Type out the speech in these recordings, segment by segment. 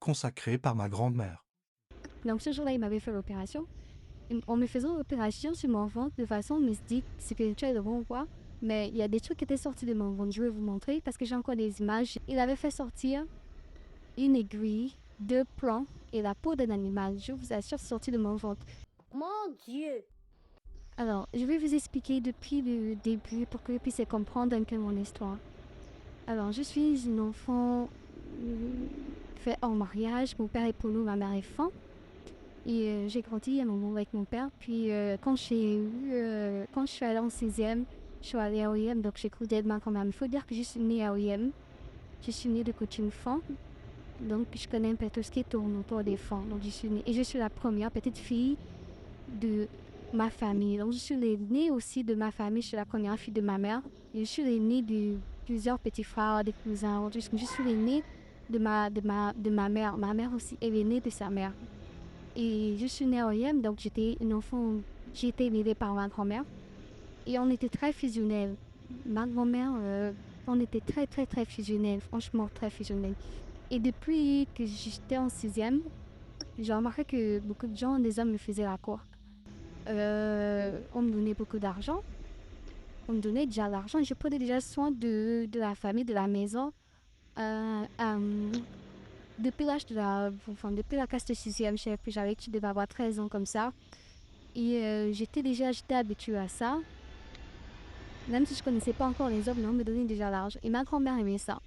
consacrée par ma grand-mère. Donc ce jour-là, il m'avait fait l'opération. En me faisant l'opération sur mon ventre de façon mystique, spirituelle, bon quoi, mais il y a des trucs qui étaient sortis de mon ventre. Je vais vous montrer parce que j'ai encore des images. Il avait fait sortir une aiguille, deux plomb et la peau d'un animal. Je vous assure, c'est sorti de mon ventre. Mon Dieu! Alors, je vais vous expliquer depuis le début pour que vous puissiez comprendre un peu mon histoire. Alors, je suis une enfant fait en mariage. Mon père est polou, ma mère est femme. Et j'ai grandi à un moment avec mon père. Puis quand je suis allée en sixième, je suis allée à OIM, donc j'ai cru d'être ma grand-mère. Il faut dire que je suis née à OIM. Je suis née de coutume femme. Donc je connais un peu tout ce qui tourne autour des femmes. Donc je suis née, et je suis la première petite fille de ma famille. Donc je suis l'aînée aussi de ma famille. Je suis la première fille de ma mère. Et je suis l'aînée de plusieurs petits frères, des cousins. Je suis l'aînée de ma mère. Ma mère aussi est l'aînée de sa mère. Et je suis née à OIM, donc j'étais une enfant, j'ai été élevée par ma grand-mère. Et on était très fusionnels. Ma grand-mère, on était très, très, très fusionnels. Franchement, très fusionnels. Et depuis que j'étais en sixième, j'ai remarqué que beaucoup de gens, des hommes, me faisaient la cour. On me donnait beaucoup d'argent. On me donnait déjà l'argent et je prenais déjà soin de la famille, de la maison. Depuis l'âge de depuis la classe de sixième chef, j'avais, tu devais avoir 13 ans comme ça. Et j'étais habituée à ça. Même si je connaissais pas encore les hommes, mais on me donnait déjà l'argent. Et ma grand-mère aimait ça.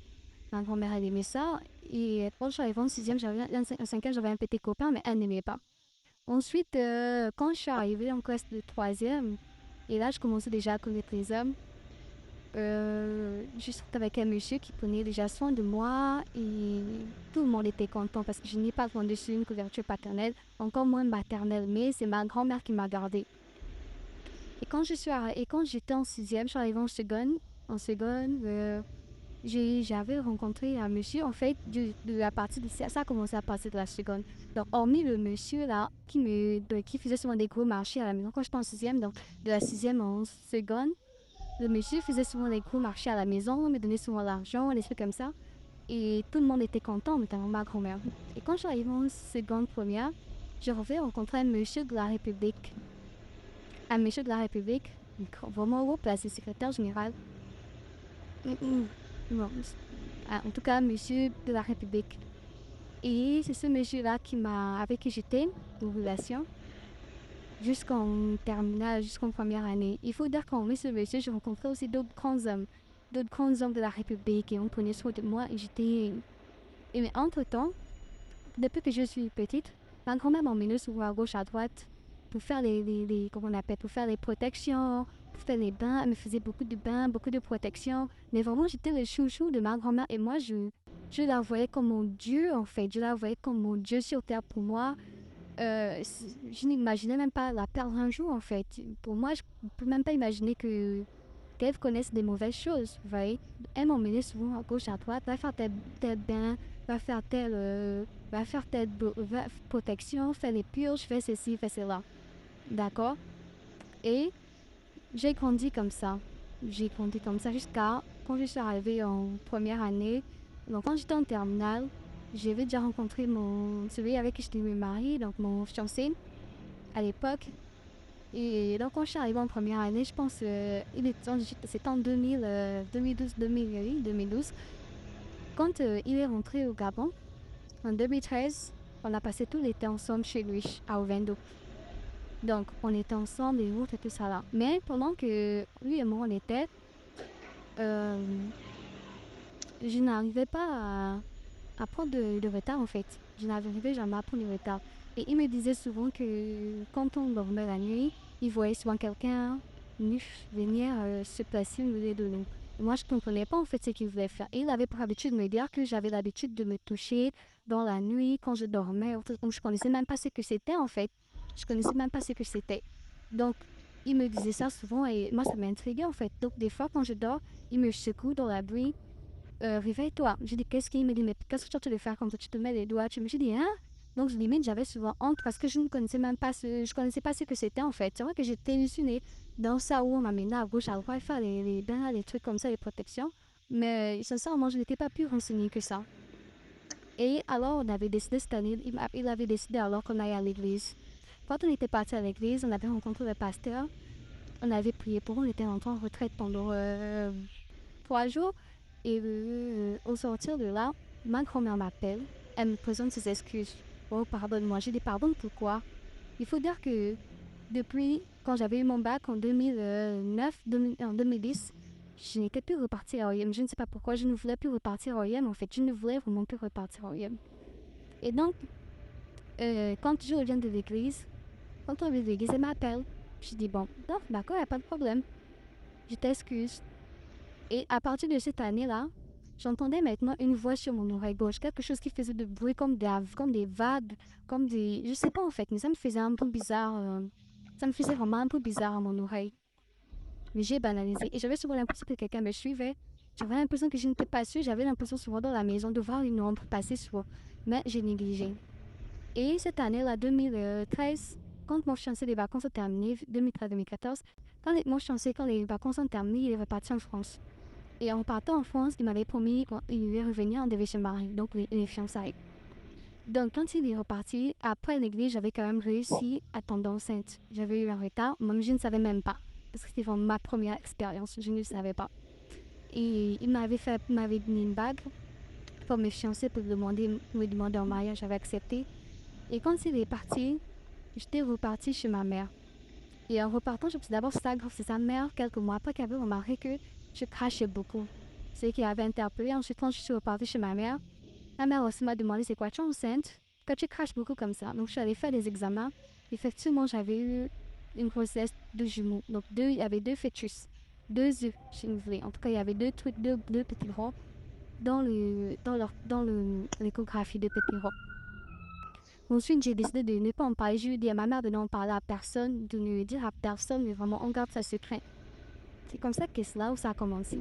Ma grand-mère, elle aimait ça. Et quand je suis arrivée en sixième, en cinquième, j'avais un petit copain, mais elle n'aimait pas. Ensuite, quand je suis arrivée en classe de troisième, et là, je commençais déjà à connaître les hommes. Je sortais avec un monsieur qui prenait déjà soin de moi et tout le monde était content parce que je n'ai pas de dessus une couverture paternelle, encore moins maternelle, mais c'est ma grand-mère qui m'a gardée. Et quand j'étais en sixième, je suis arrivée en seconde, j'avais rencontré un monsieur, en fait, de la partie de ça a commencé à partir de la seconde. Donc, hormis le monsieur là, qui faisait souvent des gros marchés à la maison, quand j'étais en sixième, donc de la sixième en seconde, le monsieur faisait souvent des gros marchés à la maison, me donnait souvent l'argent, des trucs comme ça. Et tout le monde était content, notamment ma grand-mère. Et quand je suis arrivée en seconde première, je reviens rencontrer un monsieur de la République. Un monsieur de la République, vraiment haut placé, secrétaire général. Non, en tout cas, monsieur de la République. Et c'est ce monsieur-là avec qui j'étais en relation jusqu'en terminale, jusqu'en première année. Il faut dire qu'en met ce monsieur, j'ai rencontré aussi d'autres grands hommes de la République et on prenait soin de moi et j'étais... Et mais entre-temps, depuis que je suis petite, ma grand-mère m'emmenait souvent à gauche, à droite pour faire comment on appelle, pour faire les protections, pour faire les bains. Elle me faisait beaucoup de bains, beaucoup de protections. Mais vraiment, j'étais le chouchou de ma grand-mère et moi, je la voyais comme mon Dieu, en fait. Je la voyais comme mon Dieu sur terre pour moi. Je n'imaginais même pas la perdre un jour, en fait. Pour moi, je ne peux même pas imaginer qu'elle connaisse des mauvaises choses, vous voyez. Elle m'emmenait souvent à gauche, à droite, va faire tel bain, va faire telle protection, faire les purges, faire ceci, faire cela. D'accord? Et j'ai grandi comme ça. J'ai grandi comme ça jusqu'à quand je suis arrivée en première année. Donc, quand j'étais en terminale, j'avais déjà rencontré celui avec qui j'étais mariée, donc mon fiancé à l'époque. Et donc, quand je suis arrivée en première année, je pense, c'était en 2012. Quand il est rentré au Gabon, en 2013, on a passé tout l'été ensemble chez lui, à Ovendo. Donc, on était ensemble et autres et tout ça là. Mais pendant que lui et moi, on était, euh, je n'arrivais pas à prendre de retard en fait. Je n'arrivais jamais à prendre de retard. Et il me disait souvent que quand on dormait la nuit, il voyait souvent quelqu'un nu venir se placer au milieu de nous. Et moi, je ne comprenais pas en fait ce qu'il voulait faire. Et il avait pour habitude de me dire que j'avais l'habitude de me toucher dans la nuit quand je dormais. Donc, je connaissais même pas ce que c'était en fait. Je connaissais même pas ce que c'était. Donc, il me disait ça souvent et moi, ça m'intriguait en fait. Donc, des fois, quand je dors, il me secoue dans la bruit réveille-toi. J'ai dit, qu'est-ce qu'il me dit, mais qu'est-ce que tu as de faire comme ça, tu te mets les doigts, tu me dis, hein? Donc, limite, j'avais souvent honte parce que je ne connaissais même pas je connaissais pas ce que c'était en fait. C'est vrai que j'étais hallucinée dans ça où on m'amenait à gauche, à droite, faire les bains, les trucs comme ça, les protections. Mais sincèrement, je n'étais pas plus renseignée que ça. Et alors, on avait décidé cette année, il avait décidé alors qu'on aille à l'église. Quand on était parti à l'église, on avait rencontré le pasteur. On avait prié pour eux, on était entré en retraite pendant 3 jours. Et au sortir de là, ma grand-mère m'appelle. Elle me présente ses excuses. Oh, pardonne-moi. J'ai dit pardon, pourquoi? Il faut dire que depuis quand j'avais eu mon bac en 2009, en 2010, je n'étais plus repartie à OIM. Je ne sais pas pourquoi je ne voulais plus repartir à OIM. En fait, je ne voulais vraiment plus repartir à OIM. Et donc, quand je reviens de l'église, quand on revient de l'église, elle m'appelle. Je dis bon, non, d'accord, il n'y a pas de problème. Je t'excuse. Et à partir de cette année-là, j'entendais maintenant une voix sur mon oreille gauche, quelque chose qui faisait de bruit comme des vagues, comme des... Je sais pas en fait, mais ça me faisait un peu bizarre. Ça me faisait vraiment un peu bizarre à mon oreille. Mais j'ai banalisé. Et j'avais souvent l'impression que quelqu'un me suivait. J'avais l'impression que je n'étais pas sûre. J'avais l'impression souvent dans la maison de voir une ombre passer sur... Mais j'ai négligé. Et cette année-là, 2013, quand mon fiancé des vacances ont terminé, 2013-2014, quand les vacances ont terminé, il est reparti en France. Et en partant en France, il m'avait promis qu'il allait revenir, on devait se marier, donc les fiançailles. Donc quand il est reparti, après l'église, j'avais quand même réussi à tomber enceinte. J'avais eu un retard, même je ne savais même pas. Parce que c'était vraiment ma première expérience, je ne le savais pas. Et il m'avait donné une bague pour me fiancer, pour me demander en mariage, j'avais accepté. Et quand il est parti, j'étais repartie chez ma mère. Et en repartant, je me suis d'abord c'est sa mère, quelques mois après, qui avait remarqué que je crachais beaucoup. C'est qui avait interpellé. Ensuite, quand je suis repartie chez ma mère aussi m'a demandé c'est quoi, tu es enceinte? Que tu craches beaucoup comme ça. Donc, je suis allée faire des examens. Effectivement, j'avais eu une grossesse de jumeaux. Donc, il y avait 2 fœtus, 2 œufs, si vous voulez. En tout cas, il y avait 2 trucs, 2 petits gros dans l'échographie de petits gros. Ensuite, j'ai décidé de ne pas en parler. J'ai dit à ma mère de n'en parler à personne, de ne dire à personne, mais vraiment, on garde ça secret. C'est comme ça que c'est là où ça a commencé.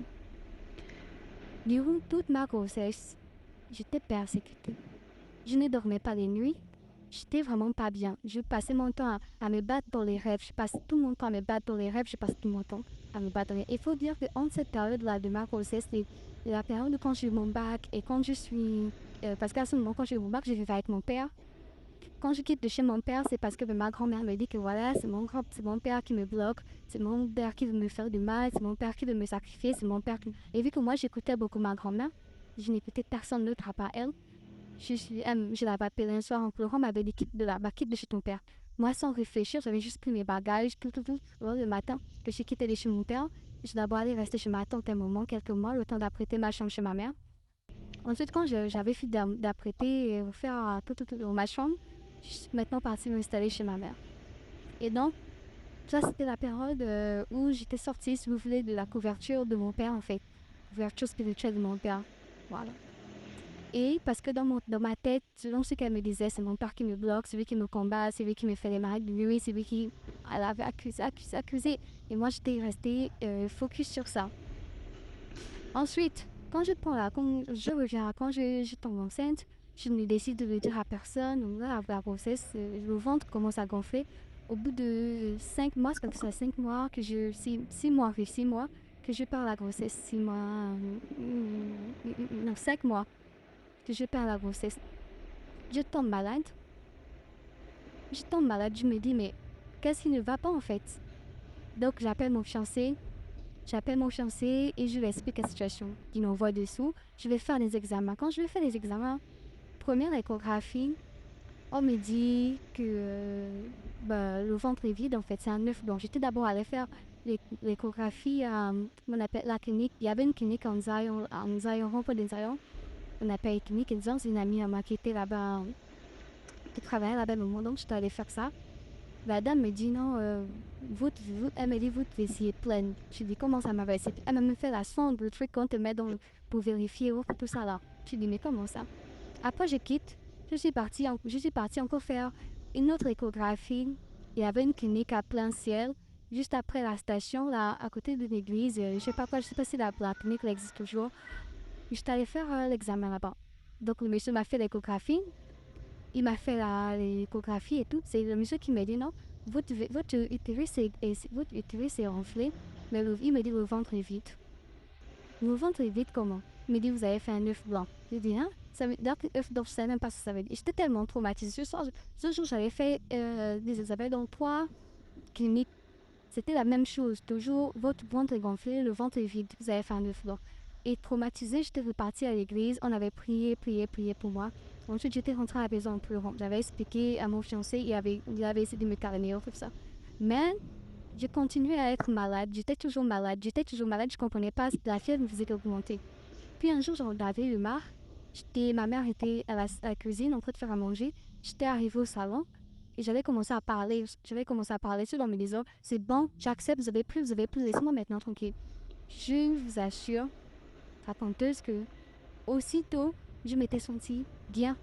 Durant toute ma grossesse, j'étais persécutée. Je ne dormais pas les nuits. J'étais vraiment pas bien. Je passais mon temps à me battre pour les rêves. Je passais tout mon temps à me battre pour les rêves. Je passais tout mon temps à me battre. Il faut dire qu'entre cette période-là de ma grossesse, la période quand j'ai eu mon bac et quand je suis... parce qu'à ce moment, quand j'ai eu mon bac, je vivais avec mon père. Quand je quitte de chez mon père, c'est parce que ma grand-mère me dit que voilà, c'est mon père qui me bloque, c'est mon père qui veut me faire du mal, c'est mon père qui veut me sacrifier, c'est mon père qui... Et vu que moi, j'écoutais beaucoup ma grand-mère, je n'écoutais personne d'autre à part elle. Je l'avais appelée un soir en pleurant, m'avait dit quitte de chez ton père. Moi, sans réfléchir, j'avais juste pris mes bagages, le matin, que j'ai quitté de chez mon père. Je d'abord allé rester chez ma tante un moment, quelques mois, le temps d'apprêter ma chambre chez ma mère. Ensuite, quand j'avais fini d'apprêter et refaire ma chambre, je suis maintenant partie m'installer chez ma mère. Et donc, ça, c'était la période où j'étais sortie, si vous voulez, de la couverture de mon père, en fait. Couverture spirituelle de mon père. Voilà. Et parce que dans ma tête, selon ce qu'elle me disait, c'est mon père qui me bloque, c'est lui qui me combat, c'est lui qui me fait les marques de lui, c'est lui qui... Elle avait accusé. Et moi, j'étais restée focus sur ça. Ensuite, quand je tombe enceinte, je ne décide de le dire à personne. Donc là, la grossesse, le ventre commence à gonfler. Au bout de 5 mois, c'est comme ça, 5 mois, 6 mois, oui, 6 mois, que je perds la grossesse. 6 mois, non, 5 mois, que je perds la grossesse. Je tombe malade. Je me dis, mais qu'est-ce qui ne va pas en fait? Donc j'appelle mon fiancé et je lui explique la situation. Il m'envoie dessous. Je vais faire des examens. Quand je vais faire les examens, première échographie, on me dit que le ventre est vide. En fait, c'est un œuf blanc. J'étais d'abord allée faire l'échographie à on appelle la clinique. Il y avait une clinique en Zion, rond-point de Zion. On appelle la clinique. Et c'est une amie à moi qui était là-bas, qui travaillait là-bas au moment. Donc, je suis allée faire ça. La dame me dit non, elle me dit votre vessie est pleine. Je dis comment ça ma vessie? Elle me fait la sonde, le truc qu'on te met pour vérifier tout ça là. Je dis mais comment ça? Après je quitte, je suis partie encore faire une autre échographie. Il y avait une clinique à plein ciel, juste après la station là, à côté de l'église. Je sais pas si la clinique existe toujours. Je suis allée faire l'examen là-bas. Donc le monsieur m'a fait l'échographie. Il m'a fait l'échographie et tout. C'est le monsieur qui m'a dit non, votre utérus est enflé, mais il me dit le ventre est vide. Le ventre est vide comment? Il me dit vous avez fait un œuf blanc. Je dis hein, Donc, je savais même pas ce que ça veut dire. J'étais tellement traumatisée. Ce jour, j'avais fait des examens dans 3 cliniques. C'était la même chose. Toujours, votre ventre est gonflé, le ventre est vide. Vous avez faim de flot. Et traumatisée, j'étais repartie à l'église. On avait prié pour moi. Ensuite, j'étais rentrée à la maison en pleurant. J'avais expliqué à mon fiancé, il avait essayé de me calmer, tout ça. Mais je continuais à être malade. J'étais toujours malade. Je comprenais pas. La fièvre me faisait augmenter. Puis un jour, j'en avais eu marre. Ma mère était à la cuisine en train de faire à manger. J'étais arrivée au salon et j'avais commencé à parler. J'avais commencé à parler tout en me disant, c'est bon, j'accepte, vous avez plus, laissez-moi maintenant tranquille. Je vous assure, raconteuse, que aussitôt, je m'étais sentie bien.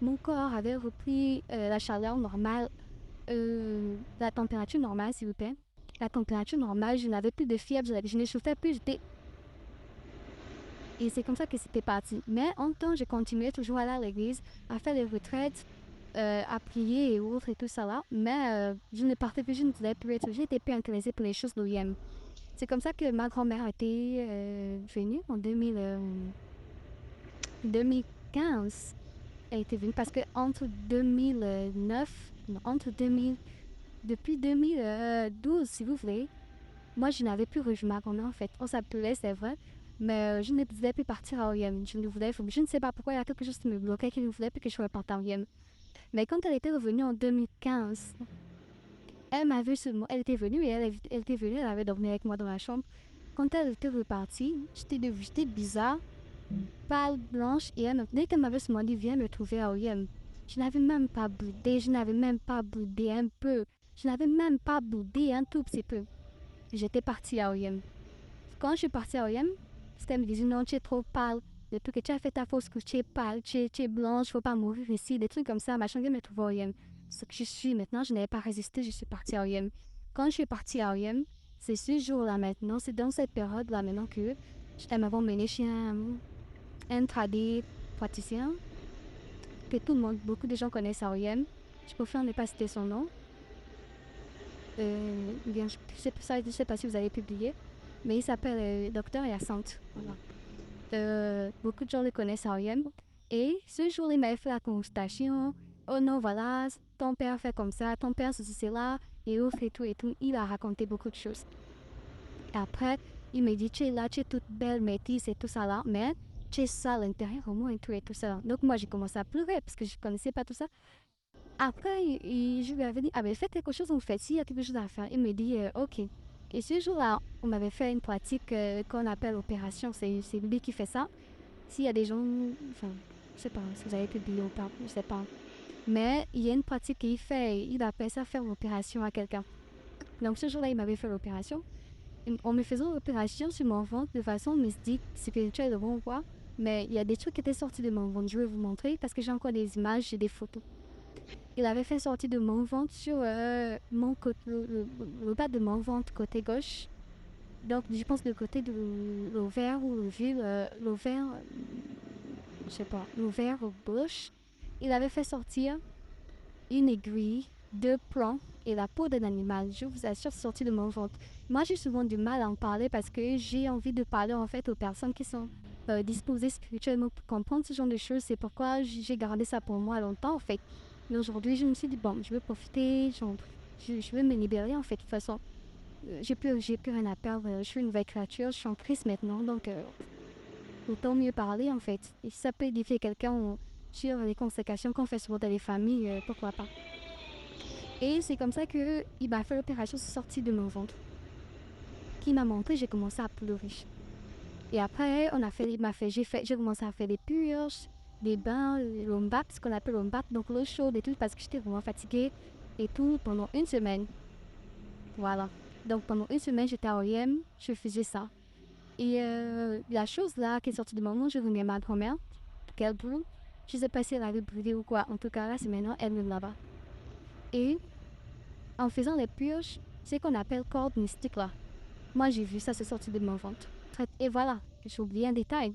Mon corps avait repris la chaleur normale, la température normale, s'il vous plaît. La température normale, je n'avais plus de fièvre, je n'échauffais plus, j'étais. Et c'est comme ça que c'était parti. Mais en temps, j'ai continué toujours à aller à l'église, à faire les retraites, à prier et autres et tout ça là. Mais je ne partais plus, je ne voulais plus être, j'étais plus intéressée pour les choses de l'OIM. C'est comme ça que ma grand-mère était venue en 2015. Elle était venue parce que entre 2009, non, depuis 2012, si vous voulez, moi, je n'avais plus revu ma grand-mère, en fait. On s'appelait, c'est vrai, mais je ne voulais plus partir à OIM. Je ne sais pas pourquoi, il y a quelque chose qui me bloquait, qui ne voulait plus que je reparte à OIM. Mais quand elle était revenue en 2015, elle m'a vu seulement, elle était venue et elle était venue, elle avait dormi avec moi dans la chambre. Quand elle était repartie, j'étais bizarre, pâle, blanche, et dès qu'elle m'avait seulement dit, viens me trouver à OIM, je n'avais même pas boudé un peu. Je n'avais même pas boudé un tout petit peu. J'étais partie à OIM. Quand je suis partie à OIM, c'était me disait non, tu es trop pâle. Depuis que tu as fait ta fausse couche, tu es pâle, tu es blanche, faut pas mourir ici, des trucs comme ça. Machin de me trouver à OIM. Ce que je suis maintenant, je n'avais pas résisté, je suis partie à OIM. Quand je suis partie à OIM, c'est ce jour-là maintenant, c'est dans cette période-là maintenant que elles m'avons mené chez un tradit praticien que tout le monde, beaucoup de gens connaissent à OIM. Je préfère ne pas citer son nom. Bien, je ne sais pas si vous avez publié, mais il s'appelle Docteur Hyacinthe. Voilà. Beaucoup de gens le connaissent à OIM. Et ce jour, il m'avait fait la constatation. Oh non, voilà, ton père fait comme ça, ton père ceci, cela, et ouf, et tout, et tout. Il a raconté beaucoup de choses. Et après, il m'a dit, tu es là, tu es toute belle, métisse et tout ça là, mais tu es sale à l'intérieur au moins et tout ça. Donc moi, j'ai commencé à pleurer parce que je ne connaissais pas tout ça. Après, je lui avais dit, ah ben faites quelque chose, on fait, s'il y a quelque chose à faire. Il me dit, ok. Et ce jour-là, on m'avait fait une pratique qu'on appelle opération, c'est lui qui fait ça. S'il y a des gens, enfin, je sais pas si vous avez publié ou pas, je sais pas. Mais il y a une pratique qu'il fait, il appelle ça faire l'opération à quelqu'un. Donc ce jour-là, il m'avait fait l'opération. On me faisait l'opération sur mon ventre de façon mystique, spirituelle, de bon quoi. Mais il y a des trucs qui étaient sortis de mon ventre. Je vais vous montrer parce que j'ai encore des images et des photos. Il avait fait sortir de mon ventre sur mon côté, le bas de mon ventre côté gauche. Donc, je pense le côté de l'ovaire ou l'ovaire, je sais pas, l'ovaire gauche. Il avait fait sortir une aiguille, 2 plomb et la peau d'un animal. Je vous assure, c'est sorti de mon ventre. Moi, j'ai souvent du mal à en parler parce que j'ai envie de parler en fait aux personnes qui sont disposées spirituellement pour comprendre ce genre de choses. C'est pourquoi j'ai gardé ça pour moi longtemps en fait. Mais aujourd'hui, je me suis dit, bon, je veux profiter, je veux me libérer en fait. De toute façon, j'ai plus rien à perdre. Je suis une nouvelle créature, je suis en Christ maintenant, donc autant mieux parler en fait. Et si ça peut édifier quelqu'un sur les conséquences qu'on fait souvent dans les familles, pourquoi pas. Et c'est comme ça qu'il m'a fait l'opération, c'est sorti de mon ventre. Qui m'a montré, j'ai commencé à pleurer. Et après, j'ai commencé à faire des purges, des bains, l'ombat, ce qu'on appelle l'ombat, donc l'eau chaude et tout, parce que j'étais vraiment fatiguée et tout pendant une semaine. Voilà. Donc pendant une semaine, j'étais à OIM, je faisais ça. Et la chose là qui est sortie de mon monde, je reviens à ma grand-mère, qu'elle brûle. Je sais pas si elle avait brûlé ou quoi. En tout cas, là, c'est maintenant, elle me là-bas. Et en faisant les purges, c'est ce qu'on appelle corde mystique là. Moi, j'ai vu ça, c'est sorti de mon ventre. Et voilà, j'ai oublié un détail.